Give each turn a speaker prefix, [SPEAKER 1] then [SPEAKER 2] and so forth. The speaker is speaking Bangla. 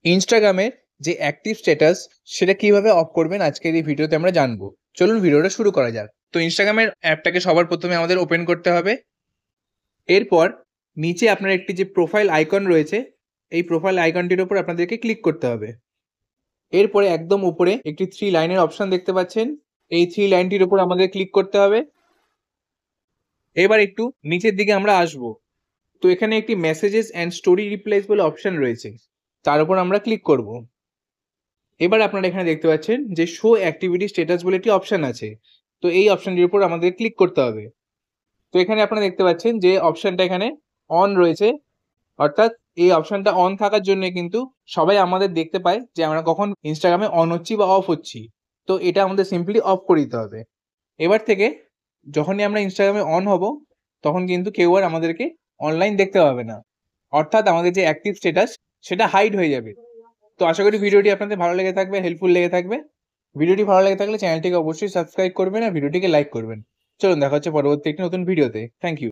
[SPEAKER 1] ইনস্টাগ্রামের যে অ্যাক্টিভ স্ট্যাটাস সেটা কিভাবে অফ করবেন আজকের এই ভিডিওতে আমরা জানবো। চলুন ভিডিওটা শুরু করা যাক। তো ইনস্টাগ্রামের অ্যাপটাকে সবার প্রথমে আমাদের ওপেন করতে হবে। এরপর নিচে আপনার একটি যে প্রোফাইল আইকন রয়েছে, এই প্রোফাইল আইকনটির উপর আপনাদেরকে ক্লিক করতে হবে। এরপরে একদম উপরে একটি 3 লাইনের অপশন দেখতে পাচ্ছেন, এই 3 লাইনটির উপর আমাদের ক্লিক করতে হবে। এবার একটু নিচের দিকে আমরা আসবো। তো এখানে একটি মেসেজেস অ্যান্ড স্টোরি রিপ্লাইস বলে অপশন রয়েছে, তার উপর আমরা ক্লিক করব। এবার আপনারা এখানে দেখতে পাচ্ছেন যে শো অ্যাক্টিভিটি স্ট্যাটাস বলে একটি অপশন আছে, তো এই অপশনটির উপর আমাদের ক্লিক করতে হবে। তো এখানে আপনারা দেখতে পাচ্ছেন যে অপশনটা এখানে অন রয়েছে, অর্থাৎ এই অপশনটা অন থাকার জন্য কিন্তু সবাই আমাদের দেখতে পায় যে আমরা কখন ইনস্টাগ্রামে অন হচ্ছি বা অফ হচ্ছি। তো এটা আমাদের সিম্পলি অফ করে দিতে হবে। এবার থেকে যখনই আমরা ইনস্টাগ্রামে অন হব, তখন কিন্তু কেউ আর আমাদেরকে অনলাইন দেখতে পাবে না, অর্থাৎ আমাদের যে অ্যাক্টিভ স্ট্যাটাস সেটা হাইড হয়ে যাবে। তো আশা করি ভিডিওটি আপনাদের ভালো লেগে থাকবে, হেল্পফুল লেগে থাকবে। ভিডিওটি ভালো লেগে থাকলে চ্যানেলটিকে অবশ্যই সাবস্ক্রাইব করবেন আর ভিডিওটিকে লাইক করবেন। চলুন দেখা হচ্ছে পরবর্তী একটি নতুন ভিডিওতে। Thank you.